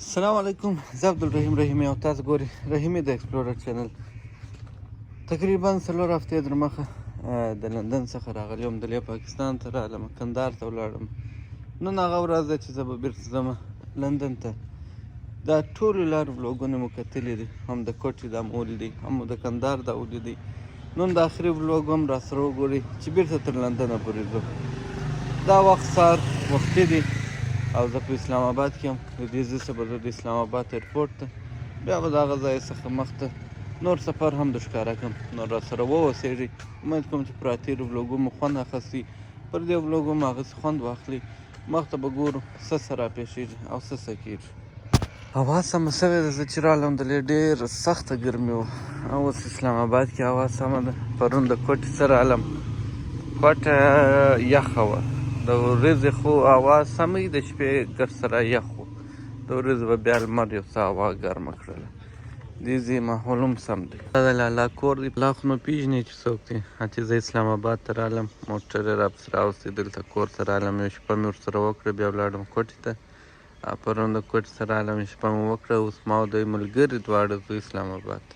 السلام علیکم، زه عبدالرحیم رحیمي او تاسو ګورئ رحیمي د ایکسپلورر چینل. تقریبا 4 هفتې در مخه د لندن څخه راغلی وم، دلې پاکستان ته رالم، کندهار ته ولاړم. نن هغه ورځ ده چې زه به بیرته ځم لندن ته. دا ټولې لارې بلوګونه مو کتلي دي، هم د کوټې دا مو ولیدي، هم د کندهار دا ولیدي. نن د آخري بلوګ هم راسره وګورئ چې بیرته تر لندنه پورې ځو. دا وخت سهار وختي دی او زه په اسلام آباد کې یم. د دې ځای څخه به زه د اسلام آباد ایرپورټ ته، بیا به د هغه ځای څخه مخته نور سفر هم در ښکاره کړم. نو راسره واوسېږئ. امید کوم چې پر تېرو بلوګو مو خوند اخیستی، پر دې بلوګو مو هغسې خوند واخلي. مخته به ګورو څه څه راپېښېږي او څه څه کېږي. هوا سمه سوې ده. زه چې رالم دلې ډېره سخته ګرمي وه، او اوس اسلام آباد کې هوا سمه ده. پرون د کوټې څه رالم، کوټه یخه وه. د ورځې خو هوا سمه وي، د شپې ګر سره یخ و. د ورځې به بیا لمر یو څه هوا ګرمه کړله. دې ځای ماحول هم سم دی. دا د لالا کور دی. لا خو نو پېژنې چې څوک دی. چې زه اسلام آباد ته رالم، موټر یې راپسې راوستی، دلته کور ته رالم، یو شپه مې ورسره وکړه، بیا ولاړم کوټې ته. پرون د کوټې ته رالم، شپه مې وکړه. اوس ما او دی ملګري دواړه ځو اسلام آباد ته.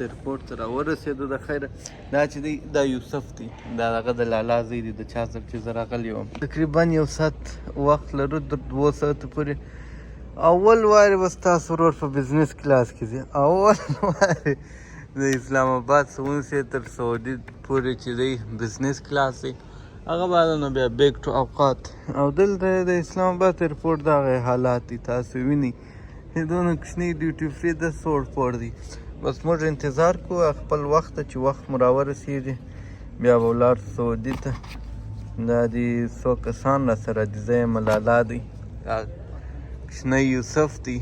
ایرپورټ ته راورسېدو. د خیره دا چې دی دا یوسف دی، دا هغه د لالا ځای دی، د چا سره چې زه راغلی وم. تقریبا 1 ساعت وخت لرو، تر 2 ساعتو پورې. اول وارې به ستاسو ورور په بزنس کلاس کې ځي، اول وارې د اسلام آباد څخه تر سعودي پورې چې دی بزنس کلاس دی، هغه بعد نو بیا بیک ټو اوقات. او دلته د اسلام آباد ایرپورټ دغه حالات دي، تاسو وینئ. دونه کوچنی ډیوټي فری د سوړ پوړ دی. بس موږ انتظار کوو خپل وخت ته چې وخت مو راورسېږي، بیا به ولاړ سعودي ته. دا دي څو کسان راسره دي، زه یم لالا دی، کوچنی یوسف دی.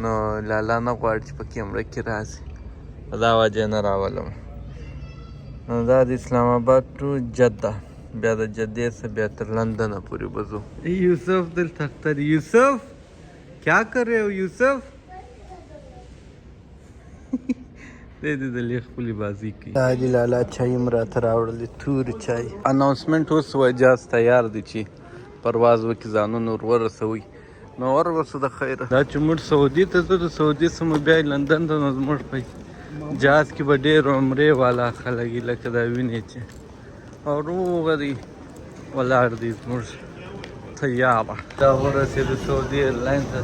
نو لالا نه غواړي چې په کیمره کې راشي، په دا وجه نه راولم. نو دا د اسلام آباد ټو جده، بیا د جدې څخه بیا تر لندنه پورې به ځو. یوسف دلته اختر. یوسف کیا کر رہے ہو یوسف؟ دې د لې خپلې بازي کوي. دا دي لالا چای هم راته راوړلې، تورې چای. اناونسمنټ اوس جهاز تیار دی چې پرواز وکړي، ځانونه ور ورسوي. نو ور ورسو د خیره. دا چې موږ سعودي ته ځو، د سعودي څخه مو بیا لندن ته. نو زموږ په جهاز کې به ډېر عمرې والا خلک وي، لکه دا وینې چې او روغه دي ولاړ دي زموږ طیاره. دا ورسېدو سعودي ایرلاین ته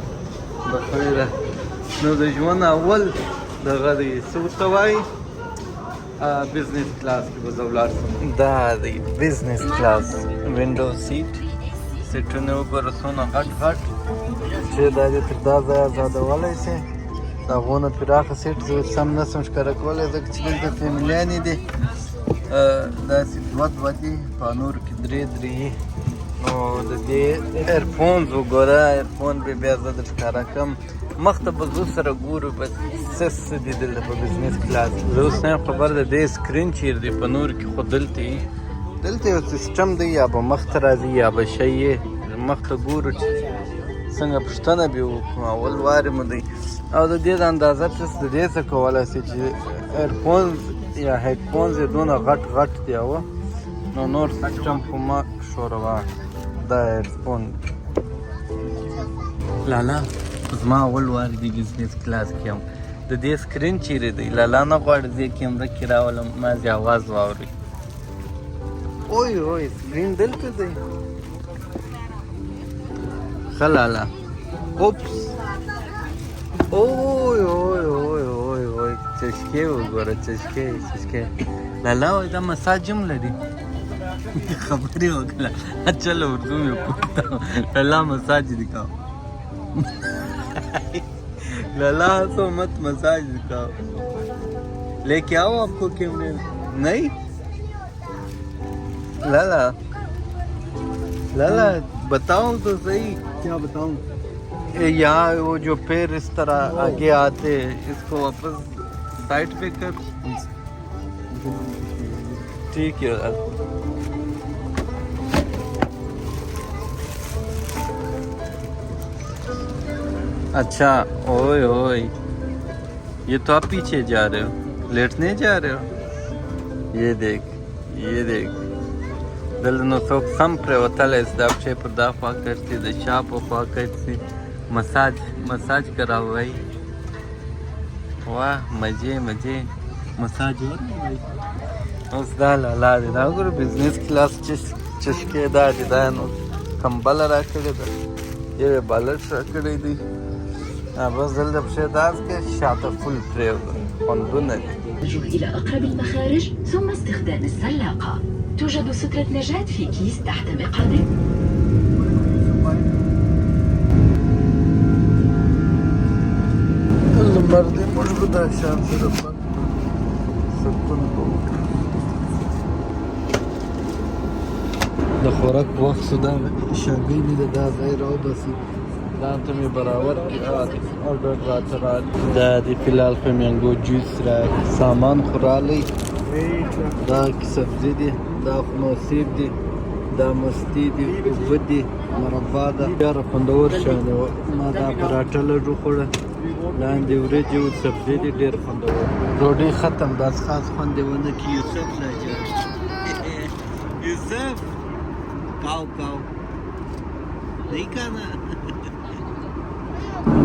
د خیره. نو د ژوند اول دغه دی څه ورته وایي، بزنس کلاس کې به زه ولاړ شم. دا دی بزنس کلاس وینډو سیټ. سیټونه وګوره څونه غټ غټ چې دا دې تر دا ځایه ازادولی شي. د هغونه پراخه سیټ زه سم نه شم ښکاره کولی، ځکه چې دلته فیملیانې دي. داسې دوه دي، په نورو کې 3 یي. نو د دې ایرفونز وګوره، ایرفون به بیا زه در ښکاره کړم. مخته به زو سره ګورو به څه دي دلته په بزنس کلاس. زه اوس نه یم خبر د دې سکرین چیرې دی، په نور کې خو دلته یو سیسټم دی، یا به مخته راځي یا به شی یې مخته ګورو چې څنګه پوښتنه به وکړو. اول وارې مو دی. او د دې د اندازه پس د دې څه کولی شي چې ایرفونز یا هیډفونز یې دونه غټ غټ دی. نو نور سیسټم خو ما ښوروه. دا ایرفون لالا زما اول وار دی بزنس کلاس کې یم. د دې سکرین چیرې دی؟ لالا نه غواړي زه کیمره کې راولم، ما زه اواز واورئ. اوی اوی سکرین دلته دی. ښه لالا. اوپس. اوی اوی اوی اوی اوی چشکې وګوره، چشکې. لالا وایي دا مساج هم لري. خبرې وکړه. چلو اردو مې پوښتنه لالا مساج دکھاؤ. लाला तो मत मसाज दिखाओ, लेके आओ आपको कैमरे नहीं। लाला लाला बताओ तो सही। क्या बताऊं? यहाँ वो जो पैर इस तरह आगे आते इसको वापस साइड पे कर। ठीक है यार। अच्छा ओए ओए, ये तो आप पीछे जा रहे हो, लेटने जा रहे हो। ये देख دلته څوک سم پرېوتلی چې دا پښې پر دا خوا کرسي د شا په خوا کرسي مساج کراوی. واه مزې مساج ورکوي. اوس دا لالا دی، دا وګوره بزنس کلاس چشکې دا دی، دا نو کمبله را کړې ده، یو یې بالښت را کړی دی. بس دلته پښې داس کې شاته فل پرېوده، خوندونه دي. التوجه إلى أقرب المخارج ثم استخدام السلاقة. توجد سترة نجاة في كيس تحت مقعدك. المرض موجود عشان ترفع سكون د خوراک وخت سودا شاګي دي دا غیر او بسي دا ته می برابر کی آرډر راته دا دی فلال په مینګو جوس را سامان خورالي. دا کی سبزی دي، دا خموسیب دي، دا مستی دي، وبدي مربا ده، بیا خوندور شانه. ما دا پراټه لږه خوړه، لاندې وریجې او سبزی دي، ډېر خوندور. ډوډۍ ختم، بس خاص خوند یې ونه کړي. یوسف لاجار یوسف کاو دی کنه.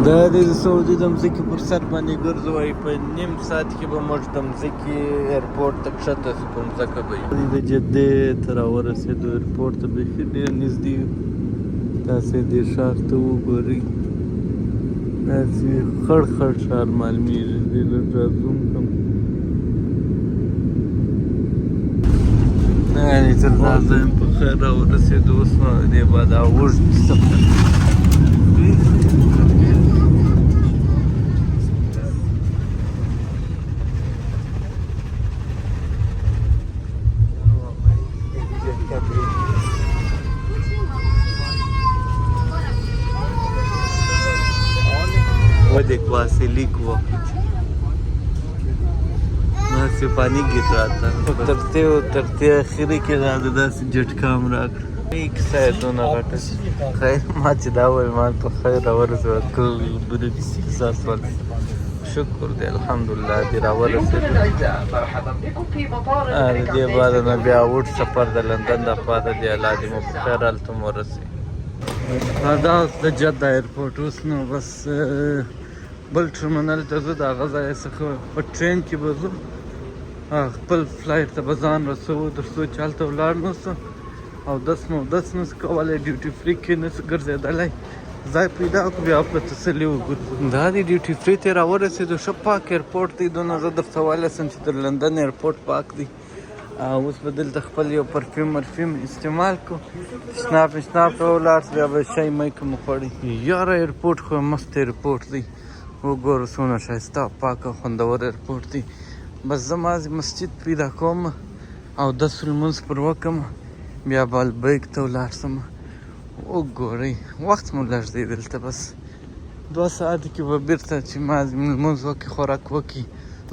دا د سعودي د مځکې پر سر باندې ګرځوي، په نیم ساعت کې به موږ د مځکې ایرپورټ ته کښته شو، په مځکه به یو د جدې ته راورسېدو. ایرپورټ ته بیخي ډېر نږدې یو. تاسې دې ښار ته وګورئ، داسې خړ ښار معلومېږي. دې لږ را زوم کړم. یعنې تر دا ځایم په خیر راورسېدو. اوس نو د دې بعد اوږد سفر. देख वहाँ से लीक हुआ कुछ, वहाँ से पानी गिर रहा था. उतरते आखिरी के राधा से झटका हमरा एक साइडों ना घाटा खैर ما چې دا وای ما په خیر ورسېد کل برج احساس ول. شکر دی الحمدلله دې راورسېد. دې بعد نه بیا وټ سفر د لندن د پاده دی. الله دې مو په خیر هلته مو ورسوي. دا اوس د جده ایرپورټ. اوس نو بس بل ټرمینل ته زه د هغه ځای څخه په ټرین کې به ځو، خپل فلایټ ته به ځان رسوو، تر څو چې هلته ولاړ نه سو او دس نسو کولی، ډیوټي فري کې نسو ګرځېدلی، ځای پیدا کړو بیا په تسلي وګرځو. دا د ډیوټي فري ته راورسېدو. ښه پاک ایرپورټ دی، دونه زه درته ویلی سم چې د لندن ایرپورټ پاک دی. اوس به دلته خپل یو پرفیوم استعمال کړو، شناپ ته ولاړ سو، بیا به شی می که مو خوړی. یاره ایرپورټ خو مست ایرپورټ دی، وګوره څومره ښایسته پاک او خوندور ایرپورټ دی. بس زه مازې مسجد پیدا کوم او دس لمونځ پر وکړم، بیا به البیک ته ولاړ شم. وګورئ وخت مو لږ دی دلته، بس 2 ساعته کې به بېرته چې مازې لمونځ وکړي، خوراک وکړي،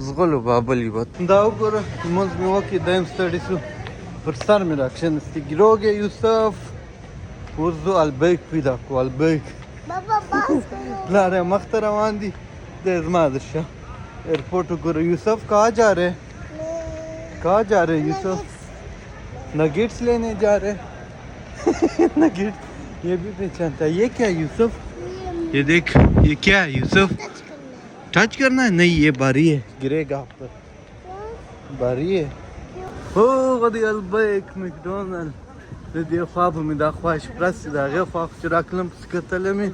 زغلو بابل یوت. دا وګوره لمونځ مې وکړي، دایم ستړی شو، پر سر مې راکښېنستی. ګیروګې یوسف اوس ځو البیک پیدا کړو. البیک پلار یې مخ ته روان دي، دی زما درشه ایرپورٹ وګوره. یوسف کہاں جا رہے یوسف؟ نگیٹس لینے جا رہے. نگیٹ یہ بھی پہچانتا ہے. یہ کیا یوسف؟ یہ دیکھ یہ کیا ہے یوسف؟ ٹچ کرنا ہے؟ نہیں یہ باری ہے، گرے گا آپ پر. باری ہے. هو غدي البیک مکډونالد. د دې خوا به مې دا خواهش پرست د هغې خوا چې راتلم پسې کتلی مې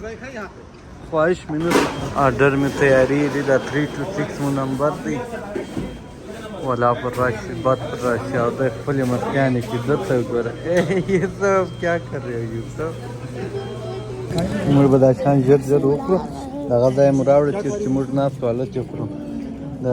خواهش مې نه آرډر مې تیاري دی. دا 326 مو نمبر دی. والا پر راشي بات پر راشي او د خپلې مسکانې کې دته وګوره. یوسف کیا کر رہے ہو یوسف؟ موږ به دا شان ژر وکړو دغه ځای مو راوړه چې موږ ناست حالت یې خورو د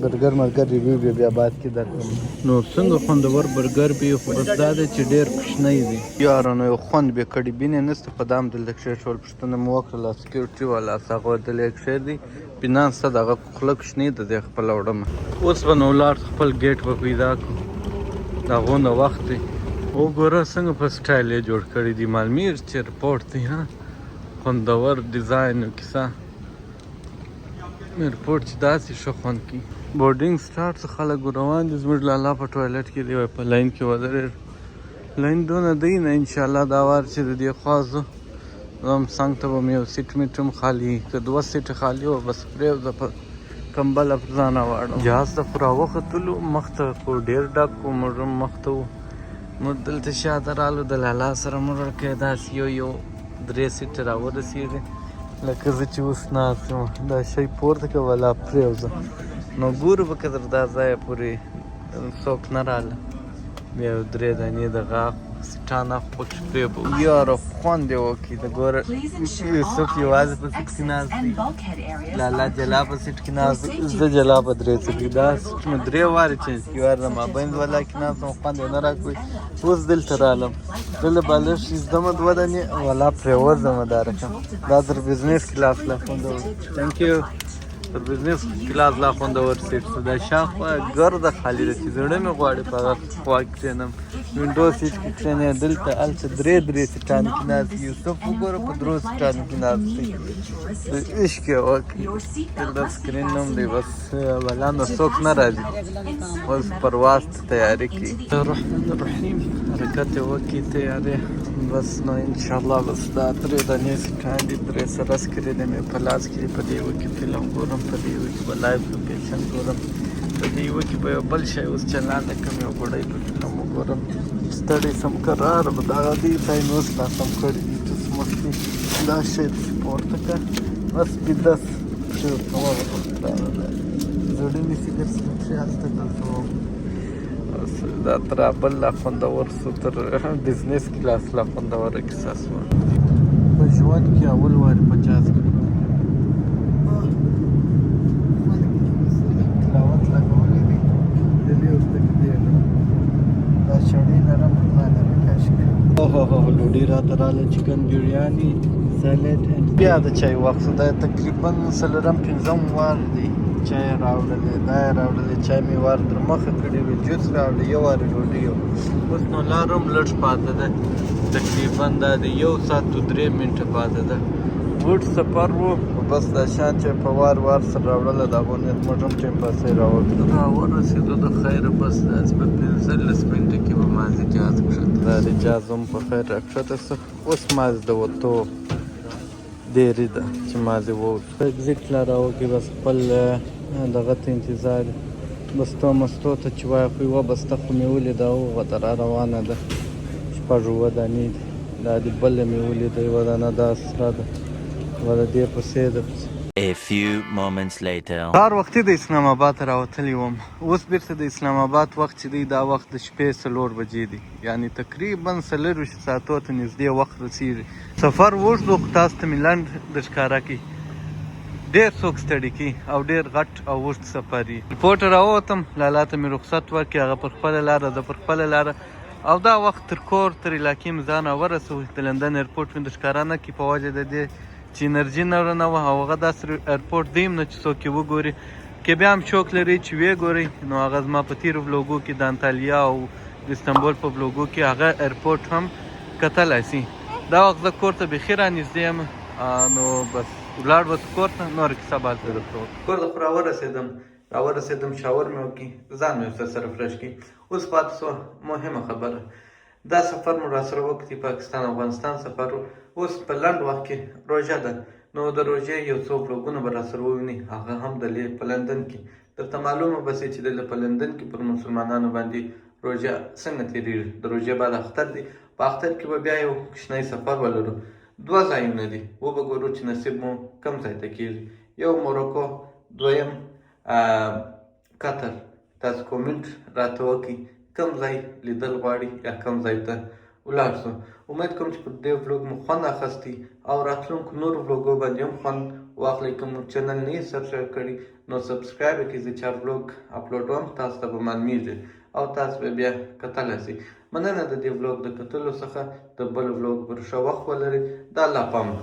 برګر مرګر ریویو بیا بعد کې درکړم. نو څنګه خوندور برګر به خو بس دا دی چې ډېر کوچنی دی یارانو، یو خوند بې کړي بینې نشته. په دام دلته کښېښول، پوښتنه مو وکړله سکیورټي والا څه هغه ورته لیک کښېږدي فینانس ته دغه خوله کوچنۍ ده دی خپله وړمه. اوس به نو ولاړ خپل ګیټ به پیدا کړو، د هغو نه وخت دی. وګوره څنګه په سټایل یې جوړ کړی دی، مالمیر چې ایرپورټ دی ها، خوندور ډیزاین او کیسه. ایرپورټ چې داسې ښه خوند کوي. بورډینګ سټارټ څه خلک روان دي، زموږ لالا په ټوایلټ کې دی، په لاین کې ودرېږو. لاین دونه دی نه، انشاءالله دا وار چې د دې خوا ځو هم څنګ ته به مې یو سیټ میټ هم خالي، که 2 سیټه خالي وه بس پرېږده په کمبله پر ځانه واړم. جهاز ته خو راوختلو، مخ ته خو ډېر ډک و، موږ هم مخ ته وو. موږ دلته شاته رالو، د لالا سره موږ ورکړی داسې یو 3 سیټه راورسېږي لکه زه چې اوس ناست یم. دا شی پورته کړه ولا پرېوځه، نو ګورو به که تر دا ځایه پورې څوک نه راله، بیا یو 3 دانې د غاښ سیټان خو پکې پرېږدو. یاره خوند یې وکړي. د ګوره یوسف یوازې په سیټ کې ناست دی، لالا جلا په سیټ کې ناست دی، زه جلا په 3 سیټ کې. دا سیټ مې 3 وارې چینج کړي، وار د مابین والا کې ناست وم، خوند یې نه راکوي. اوس دلته رالم، دلته بالښت ایږدمه 2 دانې والا پرېوځمه. دا رقم دا تر بزنس کلاس لا خوندور. تhank you. تر بزنس کلاس لا خوندور سیټ څه دا شاخوا ګرده خالي ده چې زړه مې غواړي په هغه خوا کې کښېنم. وینډو سیټ کې کښېنې، دلته هلته 3 سیټانو کې ناست. یوسف وګوره په 3 سیټانو کې ناست دی، عشق یې وکړي. دلته سکرین هم دی، بس بلا نه څوک نه راځي. اوس پرواز ته تیاري کوي. الرحمن الرحیم حرکت یې وکړي تیارې، بس نو انشاءالله بس دا 3 دانې سیټان دي، 3 سره سکرین مې په لاس کې. په دې یوه کې فلم ګورم، په دې یوه کې به لایف لوکیشن ګورم، په دې یوه کې به یو بل شی اوس چلاند کړم، یو ګوډی په فلم وګورم. ستړی سم کرار به دغه دې ځای مې اوس ناسم کړي دي. ټوس مستي دا شی پورته کړه، بس بیدس پرېوته زړه مې فکر سي هلته دلته وم. دا ترابل لا خوندور سو، تر بزنس کلاس لا خوندوره کیسه سوه. په ژوند کې اول وارې 50 کړي تلاوت لګولی دی، دلې ورته کې دی دا شړۍ نرم ماله مې کش کړي. ډوډۍ راته راله، چکن بریاني، سیلډ. بیا د چای وخت دا تقریبا 4-5 وار دی چای راوړلی، دا یې راوړلی، چای مې وار تر مخه کړی وي، جوس راوړی، یو وارې ډوډۍ. اوس نو لار هم لږ پاته ده، تقریبا دا د 1 ساعت و 3 منټه پاته ده. وډ سفر و، بس دا شان چې په وار سره راوړله، د هغو نیت موږ هم ټایم پاسې راورسېدو د خیره. بس داسې په 15 منټه کې به مازې جهاز کښته. دا د جهاز هم په خیر راکښته څه. اوس مازې د وتو دیري ده چې مازې ووتو. اګزیټ لا راوکړي، بس خپل دغه ته انتظار. بستو مستو ته چې وایه خو یوه بسته خو مې ولیده، هغه ته را روانه ده، 6 دانې دي. دا د بله مې ولیده، یوه دانه دا سره ده، یوه د دې پسې ده. A few moments later. سهار وختي د اسلام آباد راوتلی وم، اوس بیرته د اسلام آباد وخت چې دی دا وخت د شپې 4 بجې دی، یعنی تقریبا 24 ساعتو ته نږدې وخت رسېږي. سفر اوږد و، خو تاسو ته مې لنډ در ښکاره کړي. ډېر څوک ستړي کوي او ډېر غټ او اوږد سفر وي. ایرپورټ راووتم، لالا ته مې رخصت ورکړي، هغه پر خپله لاره، زه پر خپله لاره. او دا وخت تر کور تر علاقې مې ځان ورسوي. د لندن ایرپورټ مې در ښکاره نه کړي په وجه د دې چې انرژي نه وه، او هغه داسې ایرپورټ دی هم نه چې څوک یې وګوري. که بیا هم شوق لري چې ویې ګورئ، نو هغه زما په تېرو بلوګو کې د انتالیا او د استانبول په بلوګو کې هغه ایرپورټ هم کتلی سي. دا وخت زه کور ته بیخي رانږدې یم، نو بس ولاړ به کور ته، نوره کیسه به هلته درته وکړم. کور ته خو راورسېدم، شاور مې وکړي، ځان مې سره فرش کړي. اوس پاتې سوه مهمه خبره، دا سفر مو راسره وکړي، پاکستان افغانستان سفر. اوس په لنډ وخت کې روژه ده، نو د روژې یو څو بلوګونه به راسره ووینئ، هغه هم دلې په لندن کې. درته معلومه به سي چې دلته په لندن کې پر مسلمانانو باندې روژه څنګه تېرېږي. د روژې بعد اختر دی، په اختر کې به بیا یو کوچنی سفر ولرو. 2 ځایونه دي، وبه ګورو چې نصیب مو کوم ځای ته کېږي. یو موروکو، دویم قطر. تاسو کومنټ راته وکړئ کوم ځای لیدل غواړئ یا کوم ځای ته ولاړ شو. امید کوم چې په دې ولاګ مو خوند اخیستی او راتلونکو نورو ولاګو باندې هم خوند واخلئ. کوم چینل نه یې سبسکرایب کړي نو سبسکرایب یې کړئ، زه چې هر ولاګ اپلوډوم تاسو ته به معلومیږي او تاسو به بیا کتلی شئ. مننه د دې ولاګ د کتلو څخه. د بل ولاګ پر ښه وخت ولرئ. د الله پامان.